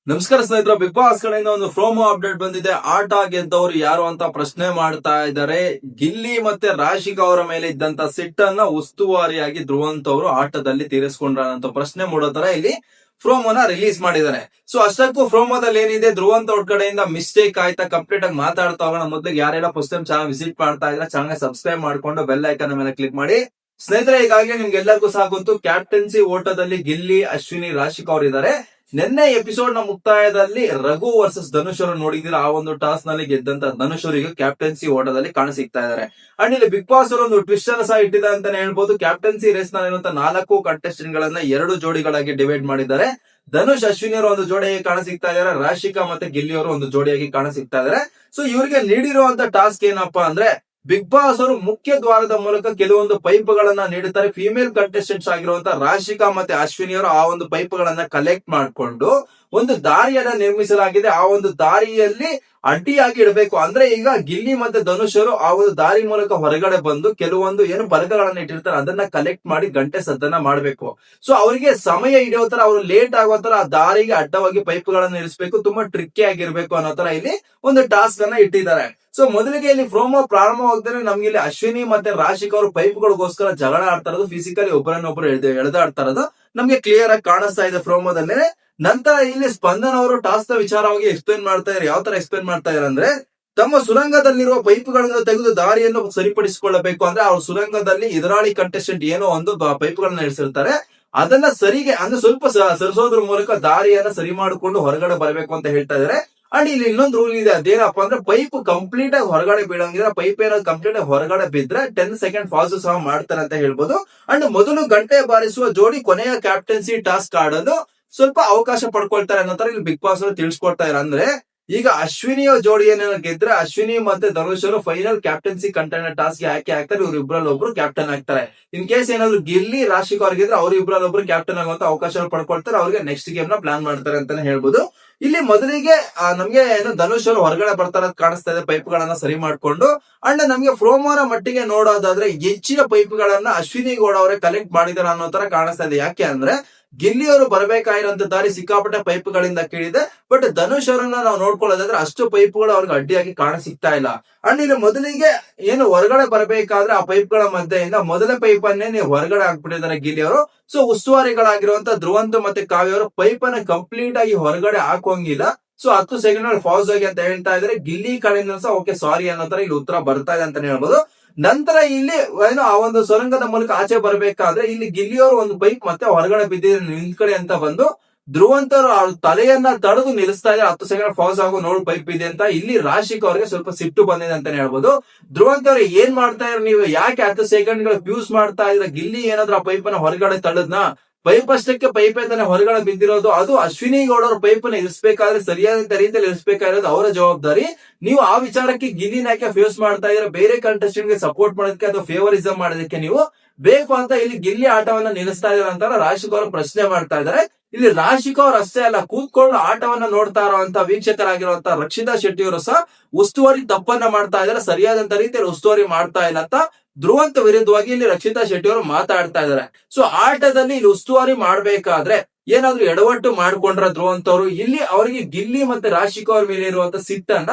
ನಮಸ್ಕಾರ ಸ್ನೇಹಿತರೆ, big boss ಕಡೆಯಿಂದ ಒಂದು ಪ್ರೋಮೋ ಅಪ್ಡೇಟ್ ಬಂದಿದೆ. ಆಟ ಗೆದ್ದವರು ಯಾರು ಅಂತ ಪ್ರಶ್ನೆ ಮಾಡ್ತಾ ಇದ್ದಾರೆ. ಗಿಲ್ಲಿ ಮತ್ತೆ ರಾಶಿಕಾ ಅವರ ಮೇಲೆ ಇದ್ದಂತ ಸಿಟ್ಟನ್ನ ಉಸ್ತುವಾರಿಯಾಗಿ ಧ್ರುವಂತ್ ಅವರು ಆಟದಲ್ಲಿ ತೀರಿಸಿಕೊಂಡ್ರ ಅಂತ ಪ್ರಶ್ನೆ ಮೂಡೋ ತರ ಇಲ್ಲಿ ಪ್ರೋಮೋನ ರಿಲೀಸ್ ಮಾಡಿದ್ದಾರೆ. ಸೊ ಅಷ್ಟಕ್ಕೂ ಪ್ರೋಮೋದಲ್ಲಿ ಏನಿದೆ, ಧ್ರುವಂತ್ ಅವ್ರ ಕಡೆಯಿಂದ ಮಿಸ್ಟೇಕ್ ಆಯ್ತಾ ಕಂಪ್ಲೀಟ್ ಆಗಿ ಮಾತಾಡ್ತಾ ಹೋಗೋಣ. ಮೊದಲಿಗೆ ಯಾರೆಲ್ಲ ಫಸ್ಟ್ ಟೈಮ್ ಚಾನಲ್ ವಿಸಿಟ್ ಮಾಡ್ತಾ ಇದ್ರೆ ಚಾನಲ್ ಸಬ್ಸ್ಕ್ರೈಬ್ ಮಾಡ್ಕೊಂಡು ಬೆಲ್ ಐಕನ್ ಮೇಲೆ ಕ್ಲಿಕ್ ಮಾಡಿ. ಸ್ನೇಹಿತರೆ, ಈಗಾಗಲೇ ನಿಮ್ಗೆಲ್ಲರಿಗೂ ಸಹ ಗೊತ್ತು, ಕ್ಯಾಪ್ಟನ್ಸಿ ಓಟದಲ್ಲಿ ಗಿಲ್ಲಿ, ಅಶ್ವಿನಿ, ರಾಶಿಕಾ ಅವರು ಇದ್ದಾರೆ. ನಿನ್ನೆ ಎಪಿಸೋಡ್ ನ ಮುಕ್ತಾಯದಲ್ಲಿ ರಘು ವರ್ಸಸ್ ಧನುಷ್ ಅವರು ನೋಡಿದಿರ. ಆ ಒಂದು ಟಾಸ್ ನಲ್ಲಿ ಗೆದ್ದಂತ ಧನುಷ್ ಅವರಿಗೆ ಕ್ಯಾಪ್ಟನ್ಸಿ ಓಟದಲ್ಲಿ ಕಾಣಸಿಗ್ತಾ ಇದ್ದಾರೆ. ಅಂಡ್ ಇಲ್ಲಿ ಬಿಗ್ ಬಾಸ್ ಅವರು ಒಂದು ಟ್ವಿಸ್ಟ್ ಅನ್ನು ಸಹ ಇಟ್ಟಿದ್ದಾರೆ ಅಂತಾನೆ ಹೇಳ್ಬೋದು. ಕ್ಯಾಪ್ಟನ್ಸಿ ರೇಸ್ ನಲ್ಲಿ ಇರುವಂತಹ 4 ಕಂಟೆಸ್ಟೆಂಟ್ ಗಳನ್ನ 2 ಜೋಡಿಗಳಾಗಿ ಡಿವೈಡ್ ಮಾಡಿದ್ದಾರೆ. ಧನುಷ್, ಅಶ್ವಿನಿ ಅವರು ಒಂದು ಜೋಡಿಯಾಗಿ ಕಾಣಸಿಗ್ತಾ ಇದ್ದಾರೆ. ರಾಶಿಕಾ ಮತ್ತೆ ಗಿಲ್ಲಿ ಅವರು ಒಂದು ಜೋಡಿಯಾಗಿ ಕಾಣಸಿಗ್ತಾ ಇದ್ದಾರೆ. ಸೊ ಇವರಿಗೆ ನೀಡಿರುವಂತ ಟಾಸ್ಕ್ ಏನಪ್ಪಾ ಅಂದ್ರೆ, ಬಿಗ್ ಬಾಸ್ ಅವರು ಮುಖ್ಯ ದ್ವಾರದ ಮೂಲಕ ಕೆಲವೊಂದು ಪೈಪ್ ಗಳನ್ನ ನೀಡುತ್ತಾರೆ. ಫಿಮೇಲ್ ಕಂಟೆಸ್ಟೆಂಟ್ಸ್ ಆಗಿರುವಂತಹ ರಾಶಿಕಾ ಮತ್ತೆ ಅಶ್ವಿನಿ ಅವರು ಆ ಒಂದು ಪೈಪ್ ಗಳನ್ನ ಕಲೆಕ್ಟ್ ಮಾಡಿಕೊಂಡು ಒಂದು ದಾರಿಯನ್ನ ನಿರ್ಮಿಸಲಾಗಿದೆ. ಆ ಒಂದು ದಾರಿಯಲ್ಲಿ ಅಡ್ಡಿಯಾಗಿ ಇಡಬೇಕು. ಅಂದ್ರೆ ಈಗ ಗಿಲ್ಲಿ ಮತ್ತೆ ಧನುಷ್ ಅವರು ಆ ಒಂದು ದಾರಿ ಮೂಲಕ ಹೊರಗಡೆ ಬಂದು ಕೆಲವೊಂದು ಏನು ಫಲಕಗಳನ್ನ ಇಟ್ಟಿರ್ತಾರೆ ಅದನ್ನ ಕಲೆಕ್ಟ್ ಮಾಡಿ ಗಂಟೆ ಸದ್ದನ್ನ ಮಾಡಬೇಕು. ಸೊ ಅವರಿಗೆ ಸಮಯ ಹಿಡಿಯೋ ತರ, ಅವರು ಲೇಟ್ ಆಗೋ ತರ ಆ ದಾರಿಗೆ ಅಡ್ಡವಾಗಿ ಪೈಪ್ ಗಳನ್ನ ಇರಿಸಬೇಕು. ತುಂಬಾ ಟ್ರಿಕ್ಕಿ ಆಗಿರ್ಬೇಕು ಅನ್ನೋ ತರ ಇಲ್ಲಿ ಒಂದು ಟಾಸ್ಕ್ ಅನ್ನ ಇಟ್ಟಿದ್ದಾರೆ. ಸೊ ಮೊದಲಿಗೆ ಇಲ್ಲಿ ಪ್ರೋಮೋ ಪ್ರಾರಂಭವಾಗ್ತಾರೆ. ನಮ್ಗೆ ಇಲ್ಲಿ ಅಶ್ವಿನಿ ಮತ್ತೆ ರಾಶಿಕಾ ಅವರು ಪೈಪ್ಗಳಿಗೋಸ್ಕರ ಜಗಳ ಆಡ್ತಾ ಇರೋದು, ಫಿಸಿಕಲಿ ಒಬ್ಬರನ್ನೊಬ್ಬರು ಎಳೆದಾಡ್ತಾ ಇರೋದು ನಮ್ಗೆ ಕ್ಲಿಯರ್ ಆಗಿ ಕಾಣಿಸ್ತಾ ಇದೆ ಪ್ರೋಮೋದಲ್ಲಿ. ನಂತರ ಇಲ್ಲಿ ಸ್ಪಂದನ್ ಅವರು ಟಾಸ್ಕ್ ನ ವಿಚಾರವಾಗಿ ಎಕ್ಸ್ಪ್ಲೇನ್ ಮಾಡ್ತಾ ಇದ್ದಾರೆ. ಯಾವ ತರ ಎಕ್ಸ್ಪ್ಲೇನ್ ಮಾಡ್ತಾ ಇದ್ದಾರೆ ಅಂದ್ರೆ, ತಮ್ಮ ಸುರಂಗದಲ್ಲಿರುವ ಪೈಪ್ಗಳನ್ನು ತೆಗೆದು ದಾರಿಯನ್ನು ಸರಿಪಡಿಸಿಕೊಳ್ಳಬೇಕು. ಅಂದ್ರೆ ಅವ್ರ ಸುರಂಗದಲ್ಲಿ ಎದುರಾಳಿ ಕಂಟೆಸ್ಟೆಂಟ್ ಏನೋ ಒಂದು ಪೈಪ್ಗಳನ್ನ ಇಳಿಸಿರ್ತಾರೆ, ಅದನ್ನ ಸರಿಗೆ ಅಂದ್ರೆ ಸ್ವಲ್ಪ ಸರಿಸೋದ್ರ ಮೂಲಕ ದಾರಿಯನ್ನ ಸರಿ ಮಾಡಿಕೊಂಡು ಹೊರಗಡೆ ಬರಬೇಕು ಅಂತ ಹೇಳ್ತಾ ಇದ್ದಾರೆ. ಅಂಡ್ ಇಲ್ಲಿ ಇನ್ನೊಂದು ರೂಲ್ ಇದೆ. ಅದೇನಪ್ಪಾ ಅಂದ್ರೆ, ಪೈಪ್ ಕಂಪ್ಲೀಟ್ ಆಗಿ ಹೊರಗಡೆ ಬೀಳಂಗಿದ್ರೆ, ಪೈಪ್ ಏನಾದ್ರು ಕಂಪ್ಲೀಟ್ ಆಗಿ ಹೊರಗಡೆ ಬಿದ್ರೆ 10 ಸೆಕೆಂಡ್ ಪಾಸ್ ಸಹ ಮಾಡ್ತಾರೆ ಅಂತ ಹೇಳ್ಬೋದು. ಅಂಡ್ ಮೊದಲು ಗಂಟೆ ಬಾರಿಸುವ ಜೋಡಿ ಕೊನೆಯ ಕ್ಯಾಪ್ಟನ್ಸಿ ಟಾಸ್ಕ್ ಆಡಲು ಸ್ವಲ್ಪ ಅವಕಾಶ ಪಡ್ಕೊಳ್ತಾರೆ ಅನ್ನೋ ತರ ಇಲ್ಲಿ ಬಿಗ್ ಬಾಸ್ ಅವರು ತಿಳಿಸ್ಕೊಡ್ತಾ ಇದ್ದಾರೆ. ಅಂದ್ರೆ ಈಗ ಅಶ್ವಿನಿಯ ಜೋಡಿ ಏನೇನೋ ಗೆದ್ರೆ ಅಶ್ವಿನಿ ಮತ್ತೆ ಧನುಷ್ ಅವರು ಫೈನಲ್ ಕ್ಯಾಪ್ಟನ್ಸಿ ಕಂಟೈನರ್ ಟಾಸ್ಕ್ ಆಯ್ಕೆ ಆಗ್ತಾರೆ. ಇವ್ರು ಇಬ್ಬರಲ್ಲಿ ಒಬ್ರು ಕ್ಯಾಪ್ಟನ್ ಆಗ್ತಾರೆ. ಇನ್ ಕೇಸ್ ಏನಾದ್ರು ಗಿಲ್ಲಿ, ರಾಶಿಕಾ ಅವ್ರಿಗಿದ್ರೆ ಅವ್ರು ಇಬ್ಬರಲ್ಲಿ ಒಬ್ರು ಕ್ಯಾಪ್ಟನ್ ಆಗುವಂತ ಅವಕಾಶ ಪಡ್ಕೊಳ್ತಾರೆ. ಅವ್ರಿಗೆ ನೆಕ್ಸ್ಟ್ ಗೇಮ್ ನ ಪ್ಲಾನ್ ಮಾಡ್ತಾರೆ ಅಂತಾನೆ ಹೇಳ್ಬೋದು. ಇಲ್ಲಿ ಮೊದಲಿಗೆ ನಮ್ಗೆ ಏನು ಧನುಷ್ ಅವರು ಹೊರಗಡೆ ಬರ್ತಾರ ಕಾಣಿಸ್ತಾ ಇದೆ, ಪೈಪ್ ಗಳನ್ನ ಸರಿ ಮಾಡ್ಕೊಂಡು. ಅಂಡ್ ನಮ್ಗೆ ಪ್ರೋಮೋನ ಮಟ್ಟಿಗೆ ನೋಡೋದಾದ್ರೆ ಹೆಚ್ಚಿನ ಪೈಪ್ ಗಳನ್ನ ಅಶ್ವಿನಿ ಗೌಡ ಅವರೇ ಕಲೆಕ್ಟ್ ಮಾಡಿದಾರ ಅನ್ನೋ ತರ ಕಾಣಿಸ್ತಾ ಇದೆ. ಯಾಕೆ ಅಂದ್ರೆ, ಗಿಲ್ಲಿ ಅವರು ಬರಬೇಕಾಗಿರೋಂತ ದಾರಿ ಸಿಕ್ಕಾಪಟ್ಟೆ ಪೈಪ್ ಗಳಿಂದ ಕೇಳಿದೆ. ಬಟ್ ಧನುಷ್ ಅವರನ್ನ ನಾವು ನೋಡ್ಕೊಳ್ಳೋದಾದ್ರೆ ಅಷ್ಟು ಪೈಪ್ಗಳು ಅವ್ರಿಗೆ ಅಡ್ಡಿಯಾಗಿ ಕಾಣಿಸಿಗ್ತಾ ಇಲ್ಲ. ಅಂಡ್ ಇಲ್ಲಿ ಮೊದಲಿಗೆ ಏನು ಹೊರಗಡೆ ಬರಬೇಕಾದ್ರೆ ಆ ಪೈಪ್ ಗಳ ಮಧ್ಯೆಯಿಂದ ಮೊದಲ ಪೈಪ್ ಅನ್ನೇ ನೀವು ಹೊರಗಡೆ ಹಾಕ್ಬಿಟ್ಟಿದ್ದಾರೆ ಗಿಲ್ಲಿ ಅವರು. ಸೊ ಉಸ್ತುವಾರಿಗಳಾಗಿರುವಂತ ಧ್ರುವಂತ್ ಮತ್ತೆ ಕಾವ್ಯ ಅವರು ಪೈಪ್ ಅನ್ನ ಕಂಪ್ಲೀಟ್ ಆಗಿ ಹೊರಗಡೆ ಹಾಕೋಂಗಿಲ್ಲ. ಸೊ 10 ಸೆಕೆಂಡ್ ಫಾಸ್ ಆಗಿ ಅಂತ ಹೇಳ್ತಾ ಇದ್ರೆ, ಗಿಲ್ಲಿ ಕಡೆಯಿಂದ ಸಹ ಓಕೆ ಸಾರಿ ಅನ್ನೋ ತರ ಇಲ್ಲಿ ಉತ್ತರ ಬರ್ತಾ ಇದೆ ಅಂತಾನೆ ಹೇಳ್ಬೋದು. ನಂತರ ಇಲ್ಲಿ ಏನು ಆ ಒಂದು ಸೊರಂಗದ ಮೂಲಕ ಆಚೆ ಬರಬೇಕಾದ್ರೆ ಇಲ್ಲಿ ಗಿಲ್ಲಿಯವರು ಒಂದು ಪೈಪ್ ಮತ್ತೆ ಹೊರಗಡೆ ಬಿದ್ದಿದೆ ನಿಂತ್ಕಡೆ ಅಂತ ಬಂದು ಧ್ರುವಂತ್ ಅವರು ಅವ್ರ ತಲೆಯನ್ನ ತಡೆದು ನಿಲ್ಲಿಸ್ತಾ ಇದ್ದಾರೆ. 10 ಸೆಕೆಂಡ್ ಫಾಸ್ ಆಗೋ ನೋಡ್ ಪೈಪ್ ಇದೆ ಅಂತ. ಇಲ್ಲಿ ರಾಶಿಕಾ ಅವರಿಗೆ ಸ್ವಲ್ಪ ಸಿಟ್ಟು ಬಂದಿದೆ ಅಂತಾನೆ ಹೇಳ್ಬೋದು. ಧ್ರುವಂತ್ ಅವ್ರು ಏನ್ ಮಾಡ್ತಾ ಇದ್ರು, ನೀವು ಯಾಕೆ 10 ಸೆಕೆಂಡ್ ಗಳು ಯೂಸ್ ಮಾಡ್ತಾ ಇದ್ರೆ, ಗಿಲ್ಲಿ ಏನಾದ್ರು ಆ ಪೈಪ್ ಅನ್ನ ಹೊರಗಡೆ ತಳ್ಳದ್ನ? ಪೈಪ್ ಅಷ್ಟಕ್ಕೆ ಪೈಪ್ ತಾನೆ ಹೊರಗಡೆ ಬಿದ್ದಿರೋದು. ಅದು ಅಶ್ವಿನಿ ಗೌಡ ಅವ್ರ ಪೈಪ್ ಅನ್ನ ಇರಿಸಬೇಕಾದ್ರೆ ಸರಿಯಾದ ರೀತಿಯಲ್ಲಿ ಇರಿಸಬೇಕಾಗಿರೋದು ಅವರ ಜವಾಬ್ದಾರಿ. ನೀವು ಆ ವಿಚಾರಕ್ಕೆ ಗಿಲ್ಲಿನ ಯಾಕೆ ಫೇಸ್ ಮಾಡ್ತಾ ಇದ್ರೆ, ಬೇರೆ ಕಂಟೆಸ್ಟೆಂಟ್ ಗೆ ಸಪೋರ್ಟ್ ಮಾಡೋದಕ್ಕೆ ಅಥವಾ ಫೇವರಿಸಂ ಮಾಡೋದಕ್ಕೆ ನೀವು ಬೇಕು ಅಂತ ಇಲ್ಲಿ ಗಿಲ್ಲಿ ಆಟವನ್ನ ನಿಲ್ಲಿಸ್ತಾ ಇದಾರೆ ಅಂತ ರಾಶಿಕಾ ಅವರು ಪ್ರಶ್ನೆ ಮಾಡ್ತಾ ಇದ್ದಾರೆ. ಇಲ್ಲಿ ರಾಶಿಕಾ ಅವರು ಅಷ್ಟೇ ಅಲ್ಲ, ಕೂತ್ಕೊಂಡು ಆಟವನ್ನ ನೋಡ್ತಾ ಇರುವಂತ ವೀಕ್ಷಕರಾಗಿರುವಂತ ರಕ್ಷಿತಾ ಶೆಟ್ಟಿ ಅವರು ಸಹ ಉಸ್ತುವಾರಿ ತಪ್ಪನ್ನ ಮಾಡ್ತಾ ಇದ್ದಾರೆ. ಸರಿಯಾದಂತ ರೀತಿಯಲ್ಲಿ ಉಸ್ತುವಾರಿ ಮಾಡ್ತಾ ಇಲ್ಲ ಅಂತ ಧ್ರುವಂತ್ ವಿರುದ್ಧವಾಗಿ ಇಲ್ಲಿ ರಕ್ಷಿತಾ ಶೆಟ್ಟಿ ಅವರು ಮಾತಾಡ್ತಾ ಇದ್ದಾರೆ. ಸೊ ಆಟದಲ್ಲಿ ಇಲ್ಲಿ ಉಸ್ತುವಾರಿ ಮಾಡ್ಬೇಕಾದ್ರೆ ಏನಾದ್ರು ಎಡವಟ್ಟು ಮಾಡ್ಕೊಂಡ್ರ ಧ್ರುವಂತ್ ಅವರು, ಇಲ್ಲಿ ಅವರಿಗೆ ಗಿಲ್ಲಿ ಮತ್ತೆ ರಾಶಿಕಾ ಅವ್ರ ಮೇಲೆ ಇರುವಂತ ಸಿಟ್ಟನ್ನ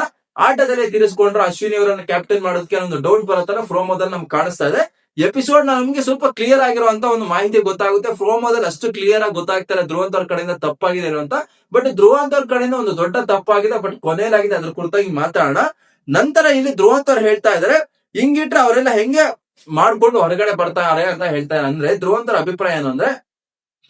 ಆಟದಲ್ಲೇ ತೀರಿಸಿಕೊಂಡ್ರ ಅಶ್ವಿನಿ ಅವರನ್ನ ಕ್ಯಾಪ್ಟನ್ ಮಾಡೋದಕ್ಕೆ ಒಂದು ಡೌಟ್ ಬರೋತರ ಪ್ರೋಮೋದಲ್ಲಿ ನಮ್ಗೆ ಕಾಣಿಸ್ತಾ ಇದೆ. ಎಪಿಸೋಡ್ ನಮ್ಗೆ ಸ್ವಲ್ಪ ಕ್ಲಿಯರ್ ಆಗಿರುವಂತ ಒಂದು ಮಾಹಿತಿ ಗೊತ್ತಾಗುತ್ತೆ. ಪ್ರೋಮೋದಲ್ಲಿ ಅಷ್ಟು ಕ್ಲಿಯರ್ ಆಗಿ ಗೊತ್ತಾಗ್ತಾರೆ ಧ್ರುವಂತ್ ಅವ್ರ ಕಡೆಯಿಂದ ತಪ್ಪಾಗಿದೆ ಇರುವಂತ. ಬಟ್ ಧ್ರುವಂತ್ ಅವ್ರ ಕಡೆಯಿಂದ ಒಂದು ದೊಡ್ಡ ತಪ್ಪಾಗಿದೆ, ಬಟ್ ಕೊನೆಯಲಾಗಿದೆ. ಅದ್ರ ಕುರಿತಾಗಿ ಮಾತಾಡೋಣ. ನಂತರ ಇಲ್ಲಿ ಧ್ರುವಂತ್ ಅವ್ರು ಹೇಳ್ತಾ ಇದಾರೆ, ಹಿಂಗಿಟ್ರೆ ಅವರೆಲ್ಲ ಹೆಂಗೆ ಮಾಡ್ಕೊಂಡು ಹೊರಗಡೆ ಬರ್ತಾರೆ ಅಂತ ಹೇಳ್ತಾರೆ. ಅಂದ್ರೆ ಧ್ರುವಂತ್ ಅವ್ರ ಅಭಿಪ್ರಾಯ ಏನು ಅಂದ್ರೆ,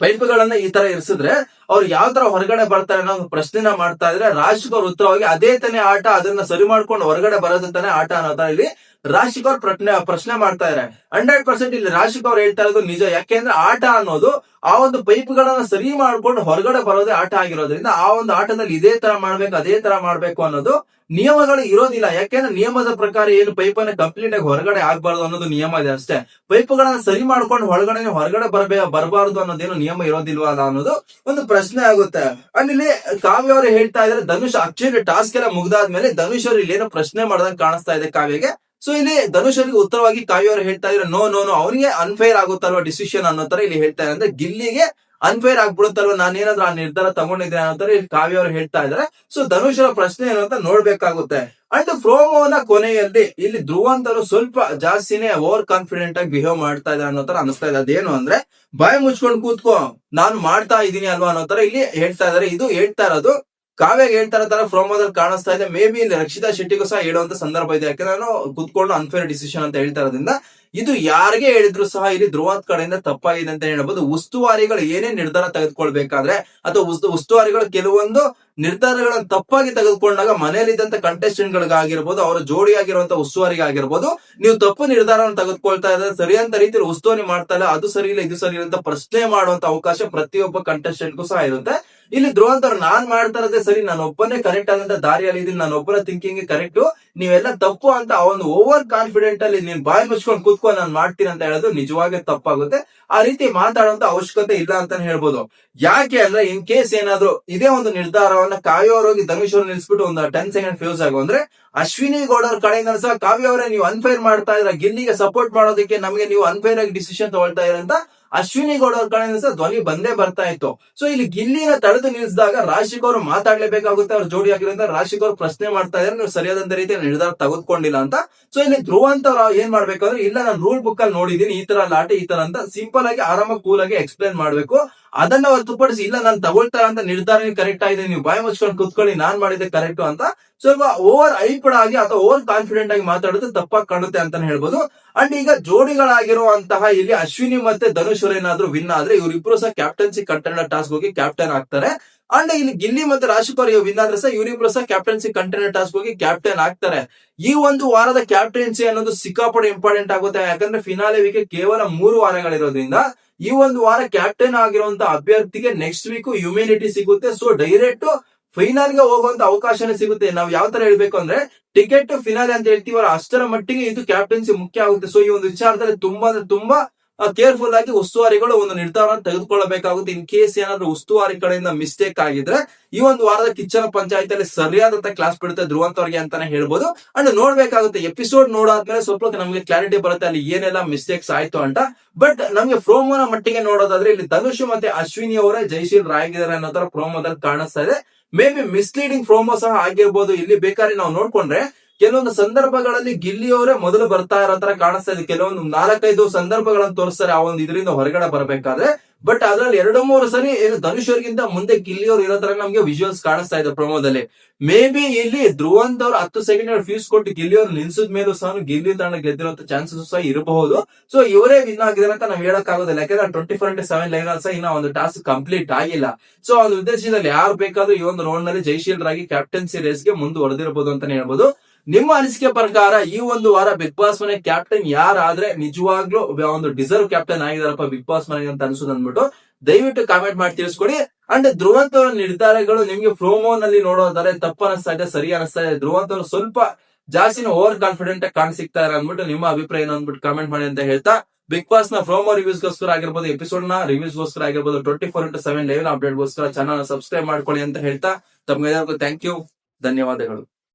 ಪೈಪ್ ಗಳನ್ನ ಈ ತರ ಇರಿಸಿದ್ರೆ ಅವ್ರು ಯಾವ ತರ ಹೊರಗಡೆ ಬರ್ತಾರೆ ಅನ್ನೋ ಪ್ರಶ್ನೆನ ಮಾಡ್ತಾ ಇದ್ರೆ, ರಾಶಿಕಾ ಅವ್ರ ಉತ್ತರವಾಗಿ ಅದೇ ತಾನೇ ಆಟ, ಅದನ್ನ ಸರಿ ಮಾಡ್ಕೊಂಡು ಹೊರಗಡೆ ಬರೋದಂತಾನೆ ಆಟ ಅನ್ನೋ ತರ ಇಲ್ಲಿ ರಾಶಿಕಾ ಅವ್ರ ಪ್ರಶ್ನೆ ಮಾಡ್ತಾ ಇದ್ದಾರೆ. 100% ಇಲ್ಲಿ ರಾಶಿಕಾ ಅವ್ರು ಹೇಳ್ತಾ ಇರೋದು ನಿಜ. ಯಾಕೆಂದ್ರೆ ಆಟ ಅನ್ನೋದು ಆ ಒಂದು ಪೈಪ್ ಗಳನ್ನ ಸರಿ ಮಾಡ್ಕೊಂಡು ಹೊರಗಡೆ ಬರೋದೇ ಆಟ ಆಗಿರೋದ್ರಿಂದ, ಆ ಒಂದು ಆಟದಲ್ಲಿ ಇದೇ ತರ ಮಾಡ್ಬೇಕು ಅದೇ ತರ ಮಾಡ್ಬೇಕು ಅನ್ನೋದು ನಿಯಮಗಳು ಇರೋದಿಲ್ಲ. ಯಾಕೆಂದ್ರೆ ನಿಯಮದ ಪ್ರಕಾರ ಏನು ಪೈಪ್ ಅನ್ನ ಕಂಪ್ಲೀಟ್ ಆಗಿ ಹೊರಗಡೆ ಆಗ್ಬಾರ್ದು ಅನ್ನೋದು ನಿಯಮ ಇದೆ ಅಷ್ಟೇ. ಪೈಪ್ ಗಳನ್ನ ಸರಿ ಮಾಡ್ಕೊಂಡು ಹೊರಗಡೆ ಬರಬಾರದು ಅನ್ನೋದೇನು ನಿಯಮ ಇರೋದಿಲ್ವಾ ಅನ್ನೋದು ಒಂದು ಪ್ರಶ್ನೆ ಆಗುತ್ತೆ. ಅಂಡ್ ಇಲ್ಲಿ ಕಾವ್ಯ ಅವರು ಹೇಳ್ತಾ ಇದ್ದಾರೆ, ಧನುಷ್ ಆಕ್ಚುಲಿ ಟಾಸ್ಕ್ ಎಲ್ಲ ಮುಗ್ದಾದ್ಮೇಲೆ ಧನುಷ್ ಅವರು ಇಲ್ಲಿ ಏನೋ ಪ್ರಶ್ನೆ ಮಾಡ್ದಂಗೆ ಕಾಣಿಸ್ತಾ ಇದೆ ಕಾವ್ಯಗೆ. ಸೊ ಇಲ್ಲಿ ಧನುಷ್ ಅವರಿಗೆ ಉತ್ತರವಾಗಿ ಕಾವ್ಯ ಅವರು ಹೇಳ್ತಾ ಇದ್ರೆ, ನೋ ನೋ ನೋ ಅವನಿಗೆ ಅನ್ಫೇರ್ ಆಗುತ್ತಲ್ವಾ ಡಿಸಿಷನ್ ಅನ್ನೋ ತರ ಇಲ್ಲಿ ಹೇಳ್ತಾ ಇದ್ದಾರೆ. ಅಂದ್ರೆ ಗಿಲ್ಲಿಗೆ ಅನ್ಫೇರ್ ಆಗ್ಬಿಡುತ್ತಲ್ವ, ನಾನೇನಾದ್ರೂ ಆ ನಿರ್ಧಾರ ತಗೊಂಡಿದ್ದೆ ಅನ್ನೋ ಇಲ್ಲಿ ಕಾವ್ಯ ಅವರು ಹೇಳ್ತಾ ಇದಾರೆ. ಸೊ ಧನುಷ್ ಅವರ ಪ್ರಶ್ನೆ ಏನು ಅಂತ ನೋಡ್ಬೇಕಾಗುತ್ತೆ. ಅಂಡ್ ಪ್ರೋಮೋನ ಕೊನೆಯಲ್ಲಿ ಇಲ್ಲಿ ಧ್ರುವಂತರು ಸ್ವಲ್ಪ ಜಾಸ್ತಿನೇ ಓವರ್ ಕಾನ್ಫಿಡೆಂಟ್ ಆಗಿ ಬಿಹೇವ್ ಮಾಡ್ತಾ ಇದ್ದಾರೆ ಅನ್ನೋ ತರ ಅನಿಸ್ತಾ ಇದೆ. ಅದೇನು ಅಂದ್ರೆ ಬಾಯಿ ಮುಚ್ಕೊಂಡು ಕೂತ್ಕೋ, ನಾನು ಮಾಡ್ತಾ ಇದೀನಿ ಅಲ್ವಾ ಅನ್ನೋ ತರ ಇಲ್ಲಿ ಹೇಳ್ತಾ ಇದಾರೆ. ಇದು ಹೇಳ್ತಾ ಇರೋದು ಕಾವ್ಯಾಗ ಹೇಳ್ತಾ ಇರೋ ತರ ಪ್ರೋಮೋದಲ್ಲಿ ಕಾಣಿಸ್ತಾ ಇದೆ. ಮೇ ಬಿ ಇಲ್ಲಿ ರಕ್ಷಿತಾ ಶೆಟ್ಟಿಗೂ ಸಹ ಹೇಳುವಂತ ಸಂದರ್ಭ ಇದೆ, ಯಾಕಂದ್ರೆ ನಾನು ಕುತ್ಕೊಂಡು ಅನ್ಫೇರ್ ಡಿಸಿಷನ್ ಅಂತ ಹೇಳ್ತಾ ಇರೋದ್ರಿಂದ ಇದು ಯಾರಿಗೆ ಹೇಳಿದ್ರು ಸಹ ಇಲ್ಲಿ ಧ್ರುವಂತ್ ಕಡೆಯಿಂದ ತಪ್ಪಾಗಿದೆ ಅಂತ ಹೇಳ್ಬಹುದು. ಉಸ್ತುವಾರಿಗಳು ಏನೇ ನಿರ್ಧಾರ ತೆಗೆದುಕೊಳ್ಬೇಕಾದ್ರೆ ಅಥವಾ ಉಸ್ತುವಾರಿಗಳು ಕೆಲವೊಂದು ನಿರ್ಧಾರಗಳನ್ನು ತಪ್ಪಾಗಿ ತೆಗೆದುಕೊಂಡಾಗ ಮನೆಯಲ್ಲಿದ್ದಂತ ಕಂಟೆಸ್ಟೆಂಟ್ ಗಳಿಗಾಗಿರ್ಬೋದು, ಅವರ ಜೋಡಿ ಆಗಿರುವಂತ ಉಸ್ತುವಾರಿಗಾಗಿರ್ಬೋದು, ನೀವು ತಪ್ಪು ನಿರ್ಧಾರವನ್ನು ತೆಗೆದುಕೊಳ್ತಾ ಇದ್ರೆ ಸರಿಯಂತ ರೀತಿಯಲ್ಲಿ ಉಸ್ತುವಾರಿ ಮಾಡ್ತಾ ಇಲ್ಲ, ಅದು ಸರಿ ಇಲ್ಲ ಇದು ಸರಿ ಇಲ್ಲ ಅಂತ ಪ್ರಶ್ನೆ ಮಾಡುವಂತ ಅವಕಾಶ ಪ್ರತಿಯೊಬ್ಬ ಕಂಟೆಸ್ಟೆಂಟ್ಗೂ ಸಹ ಇರುತ್ತೆ. ಇಲ್ಲಿ ಧ್ರುವಂತ್ ಅವ್ರು ನಾನ್ ಮಾಡ್ತಾ ಇರೋದೇ ಸರಿ, ನಾನು ಒಬ್ಬನೇ ಕರೆಕ್ಟ್ ಆದಂತ ದಾರಿಯಲ್ಲಿ ಇದೀನಿ, ನಾನು ಒಬ್ಬನ ಥಿಂಕಿಂಗ್ ಕರೆಕ್ಟ್, ನೀವೆಲ್ಲ ತಪ್ಪು ಅಂತ ಅವನು ಓವರ್ ಕಾನ್ಫಿಡೆಂಟ್ ಅಲ್ಲಿ ನೀನ್ ಬಾಯಿ ಮುಚ್ಕೊಂಡು ಕೂತ್ಕೊಂಡು ನಾನು ಮಾಡ್ತೀನಿ ಅಂತ ಹೇಳೋದು ನಿಜವಾಗಿ ತಪ್ಪಾಗುತ್ತೆ. ಆ ರೀತಿ ಮಾತಾಡುವಂತ ಅವಶ್ಯಕತೆ ಇಲ್ಲ ಅಂತಾನೆ ಹೇಳ್ಬೋದು. ಯಾಕೆ ಅಂದ್ರೆ ಇನ್ ಕೇಸ್ ಏನಾದ್ರು ಇದೇ ಒಂದು ನಿರ್ಧಾರವನ್ನ ಕಾವ್ಯ ಅವರೋಗಿ ಧನುಷ್ ಅವರು ನಿಲ್ಸ್ಬಿಟ್ಟು ಒಂದು 10 ಸೆಕೆಂಡ್ ಫ್ಯೂಸ್ ಆಗು ಅಂದ್ರೆ ಅಶ್ವಿನಿ ಗೌಡ ಅವ್ರ ಕಡೆಯಿಂದ ಸಹ ಕಾವ್ಯ ಅವರೇ ನೀವು ಅನ್ಫೇರ್ ಮಾಡ್ತಾ ಇದ್ರ, ಗಿಲ್ಲಿಗೆ ಸಪೋರ್ಟ್ ಮಾಡೋದಕ್ಕೆ ನಮಗೆ ನೀವು ಅನ್ಫೇರ್ ಆಗಿ ಡಿಸಿಷನ್ ತಗೊಳ್ತಾ ಇರ ಅಂತ ಅಶ್ವಿನಿ ಗೌಡ ಅವ್ರ ಕಡೆಯಿಂದ ಸಹ ಧ್ವನಿ ಬಂದೇ ಬರ್ತಾ ಇತ್ತು. ಸೊ ಇಲ್ಲಿ ಗಿಲ್ಲಿನ ತಡೆದು ನಿಲ್ಸಿದಾಗ ರಾಶಿಕ್ ಅವರು ಮಾತಾಡ್ಲೇಬೇಕಾಗುತ್ತೆ. ಅವ್ರ ಜೋಡಿ ಆಗಿರೋದ್ರಿಂದ ರಾಶಿಕ್ ಅವರು ಪ್ರಶ್ನೆ ಮಾಡ್ತಾ ಇದ್ರೆ ನೀವು ಸರಿಯಾದಂತ ರೀತಿಯಲ್ಲಿ ನಿರ್ಧಾರ ತೆಗೆದುಕೊಂಡಿಲ್ಲ ಅಂತ. ಸೊ ಇಲ್ಲಿ ಧ್ರುವಂತ್ ಅವ್ರು ಏನ್ ಮಾಡ್ಬೇಕು ಅಂದ್ರೆ, ಇಲ್ಲ ನಾನು ರೂಲ್ ಬುಕ್ ಅಲ್ಲಿ ನೋಡಿದೀನಿ ಈ ತರ ಲಾಟೆ ಈ ತರ ಅಂತ ಸಿಂಪಲ್ ಆಗಿ ಆರಾಮಾಗಿ ಕೂಲ್ ಆಗಿ ಎಕ್ಸ್ಪ್ಲೇನ್ ಮಾಡ್ಬೇಕು. ಅದನ್ನ ಹೊರತುಪಡಿಸಿ ಇಲ್ಲ ನಾನು ತಗೊಳ್ತಾರ ಅಂತ ನಿರ್ಧಾರ ಕರೆಕ್ಟ್ ಆಗಿದೆ, ನೀವು ಬಾಯಿ ಮುಚ್ಕೊಂಡು ಕುತ್ಕೊಳ್ಳಿ ನಾನ್ ಮಾಡಿದ್ದೆ ಕರೆಕ್ಟ್ ಅಂತ ಸ್ವಲ್ಪ ಓವರ್ ಐಪಡ್ ಆಗಿ ಅಥವಾ ಓವರ್ ಕಾನ್ಫಿಡೆಂಟ್ ಆಗಿ ಮಾತಾಡೋದು ತಪ್ಪಾಗಿ ಕಾಣುತ್ತೆ ಅಂತಾನೆ ಹೇಳ್ಬೋದು. ಅಂಡ್ ಈಗ ಜೋಡಿಗಳಾಗಿರುವಂತಹ ಇಲ್ಲಿ ಅಶ್ವಿನಿ ಮತ್ತೆ ಧನುಷ್ ಏನಾದ್ರೂ ವಿನ್ ಆದ್ರೆ ಇವರಿಬ್ರು ಸಹ ಕ್ಯಾಪ್ಟನ್ಸಿ ಕಂಟೆಂಡರ್ ಟಾಸ್ಕ್ ಹೋಗಿ ಕ್ಯಾಪ್ಟನ್ ಆಗ್ತಾರೆ. ಅಂಡ್ ಇಲ್ಲಿ ಗಿಲ್ಲಿ ಮತ್ತೆ ರಾಶಿಕ್ ಅವರು ವಿನ್ ಆದ್ರೆ ಸಹ ಇವರಿಬ್ರು ಸಹ ಕ್ಯಾಪ್ಟನ್ಸಿ ಕಂಟೆಂಡರ್ ಟಾಸ್ಕ್ ಹೋಗಿ ಕ್ಯಾಪ್ಟನ್ ಆಗ್ತಾರೆ. ಈ ಒಂದು ವಾರದ ಕ್ಯಾಪ್ಟನ್ಸಿ ಅನ್ನೋದು ಸಿಕ್ಕಾಪಟ್ಟೆ ಇಂಪಾರ್ಟೆಂಟ್ ಆಗುತ್ತೆ, ಯಾಕಂದ್ರೆ ಫಿನಾಲೆ ವೀಕ್ ಕೇವಲ 3 ವಾರಗಳಿರೋದ್ರಿಂದ ಈ ಒಂದು ವಾರ ಕ್ಯಾಪ್ಟನ್ ಆಗಿರುವಂತ ಅಭ್ಯರ್ಥಿಗೆ ನೆಕ್ಸ್ಟ್ ವೀಕ್ ಹ್ಯುಮಿನಿಟಿ ಸಿಗುತ್ತೆ. ಸೊ ಡೈರೆಕ್ಟ್ ಫೈನಲ್ ಗೆ ಹೋಗುವಂತ ಅವಕಾಶನೇ ಸಿಗುತ್ತೆ. ನಾವು ಯಾವ ತರ ಹೇಳ್ಬೇಕು ಅಂದ್ರೆ ಟಿಕೆಟ್ ಫಿನಾಲೆ ಅಂತ ಹೇಳ್ತೀವಲ್ಲ ಅಷ್ಟರ ಮಟ್ಟಿಗೆ ಇದು ಕ್ಯಾಪ್ಟನ್ಸಿ ಮುಖ್ಯ ಆಗುತ್ತೆ. ಸೊ ಈ ಒಂದು ವಿಚಾರದಲ್ಲಿ ತುಂಬಾ ಕೇರ್ಫುಲ್ ಆಗಿ ಉಸ್ತುವಾರಿಗಳು ಒಂದು ನಿರ್ಧಾರ ತೆಗೆದುಕೊಳ್ಳಬೇಕಾಗುತ್ತೆ. ಇನ್ ಕೇಸ್ ಏನಾದ್ರೂ ಉಸ್ತುವಾರಿ ಕಡೆಯಿಂದ ಮಿಸ್ಟೇಕ್ ಆಗಿದ್ರೆ ಈ ಒಂದು ವಾರದ ಕಿಚ್ಚನ ಪಂಚಾಯತ್ ಸರಿಯಾದಂತ ಕ್ಲಾಸ್ ಬಿಡುತ್ತೆ ಧ್ರುವಂತ್ ಅವ್ರಿಗೆ ಅಂತಾನೆ ಹೇಳ್ಬೋದು. ಅಂಡ್ ನೋಡ್ಬೇಕಾಗುತ್ತೆ, ಎಪಿಸೋಡ್ ನೋಡಾದ್ಮೇಲೆ ಸ್ವಲ್ಪ ನಮ್ಗೆ ಕ್ಲಾರಿಟಿ ಬರುತ್ತೆ ಅಲ್ಲಿ ಏನೆಲ್ಲ ಮಿಸ್ಟೇಕ್ಸ್ ಆಯ್ತು ಅಂತ. ಬಟ್ ನಮ್ಗೆ ಪ್ರೋಮೋನ ಮಟ್ಟಿಗೆ ನೋಡೋದಾದ್ರೆ ಇಲ್ಲಿ ಧನುಷ್ ಮತ್ತೆ ಅಶ್ವಿನಿ ಅವರೇ ಜಯಶೀಲ್ ರಾಗಿದ್ದಾರೆ ಅನ್ನೋ ತರ ಪ್ರೋಮೋದಲ್ಲಿ ಕಾಣಿಸ್ತಾ ಇದೆ. ಮೇ ಬಿ ಮಿಸ್ಲೀಡಿಂಗ್ ಪ್ರೋಮೋ ಸಹ ಆಗಿರ್ಬೋದು. ಇಲ್ಲಿ ಬೇಕಾದ್ರೆ ನಾವು ನೋಡ್ಕೊಂಡ್ರೆ ಕೆಲವೊಂದು ಸಂದರ್ಭಗಳಲ್ಲಿ ಗಿಲ್ಲಿ ಅವರೇ ಮೊದಲು ಬರ್ತಾ ಇರೋ ತರ ಕಾಣಿಸ್ತಾ ಇದೆ. ಕೆಲವೊಂದು 4-5 ಸಂದರ್ಭಗಳನ್ನು ತೋರಿಸ್ತಾರೆ ಆ ಒಂದು ಇದರಿಂದ ಹೊರಗಡೆ ಬರಬೇಕಾದ್ರೆ. ಬಟ್ ಅದ್ರಲ್ಲಿ 2-3 ಸರಿ ಧನುಷ್ ಅವ್ರಿಗಿಂತ ಮುಂದೆ ಗಿಲ್ಲಿ ಅವ್ರು ಇರೋ ತರ ನಮ್ಗೆ ವಿಜುವಲ್ಸ್ ಕಾಣಿಸ್ತಾ ಇದೆ ಪ್ರೋಮೋದಲ್ಲಿ. ಮೇ ಬಿ ಇಲ್ಲಿ ಧ್ರುವಂತ್ ಅವ್ರು 10 ಸೆಕೆಂಡ್ ಫ್ಯೂಸ್ ಕೊಟ್ಟು ಗಿಲ್ಲಿ ಅವ್ರು ನಿಲ್ಸಿದ ಮೇಲೂ ಸಹ ಗಿಲ್ಲಿ ತಂಡ ಗೆದ್ದಿರುವಂತ ಚಾನ್ಸಸ್ ಸಹ ಇರಬಹುದು. ಸೊ ಇವರೇ ವಿನ್ ಆಗಿದ್ದಾರೆ ಅಂತ ನಾವ್ ಹೇಳಕ್ ಆಗೋದಿಲ್ಲ, ಯಾಕಂದ್ರೆ 24/7 ಲೈನ್ ಸಹ ಇನ್ನ ಒಂದು ಟಾಸ್ಕ್ ಕಂಪ್ಲೀಟ್ ಆಗಿಲ್ಲ. ಸೊ ಒಂದು ಉದ್ದೇಶದಲ್ಲಿ ಯಾರು ಬೇಕಾದ್ರೂ ಈ ಒಂದು ರೌಂಡ್ ನಲ್ಲಿ ಜಯಶೀಲರಾಗಿ ಕ್ಯಾಪ್ಟನ್ಸಿ ರೇಸ್ ಗೆ ಮುಂದುವರೆದಿರಬಹುದು ಅಂತಾನೆ ಹೇಳ್ಬೋದು. ನಿಮ್ಮ ಅನಿಸಿಕೆ ಪ್ರಕಾರ ಈ ಒಂದು ವಾರ ಬಿಗ್ ಬಾಸ್ ಮನೆ ಕ್ಯಾಪ್ಟನ್ ಯಾರಾದ್ರೆ ನಿಜವಾಗ್ಲೂ ಒಂದು ಡಿಸರ್ವ್ ಕ್ಯಾಪ್ಟನ್ ಆಗಿದಾರಪ್ಪ ಬಿಗ್ ಬಾಸ್ ಮನೆಗೆ ಅಂತ ಅನ್ಸೋದು ಅಂದ್ಬಿಟ್ಟು ದಯವಿಟ್ಟು ಕಾಮೆಂಟ್ ಮಾಡಿ ತಿಳಿಸ್ಕೊಡಿ. ಅಂಡ್ ಧ್ರುವಂತ್ ಅವರ ನಿರ್ಧಾರಗಳು ನಿಮ್ಗೆ ಪ್ರೋಮೋನಲ್ಲಿ ನೋಡೋದಾದ್ರೆ ತಪ್ಪು ಅನಿಸ್ತಾ ಇದೆ, ಸರಿ ಅನಿಸ್ತಾ ಇದೆ, ಧ್ರುವಂತ್ ಅವರು ಸ್ವಲ್ಪ ಜಾಸ್ತಿನ ಓವರ್ ಕಾನ್ಫಿಡೆಂಟ್ ಆಗಿ ಕಾಣಿಸ್ತಾ ಇದ್ದಾರೆ ಅಂದ್ಬಿಟ್ಟು ನಿಮ್ಮ ಅಭಿಪ್ರಾಯ ಏನು ಅಂದ್ಬಿಟ್ಟು ಕಾಮೆಂಟ್ ಮಾಡಿ ಅಂತ ಹೇಳ್ತಾ, ಬಿಗ್ ಬಾಸ್ ನ ಪ್ರೋಮೋ ರಿವ್ಯೂಸ್ ಗೋಸ್ಕರ ಆಗಿರ್ಬೋದು, ಎಪಿಸೋಡ್ ನ ರಿವ್ಯೂಸ್ ಗೋಸ್ಕರ ಆಗಿರ್ಬೋದು, 24/7 ಲೈವ್ ಅಪ್ಡೇಟ್ ಗೋಸ್ಕರ ಚಾನಲ್ ಸಬ್ಸ್ಕ್ರೈಬ್ ಮಾಡ್ಕೊಳ್ಳಿ ಅಂತ ಹೇಳ್ತಾ ತಮ್ಗೆ ಥ್ಯಾಂಕ್ ಯು, ಧನ್ಯವಾದಗಳು.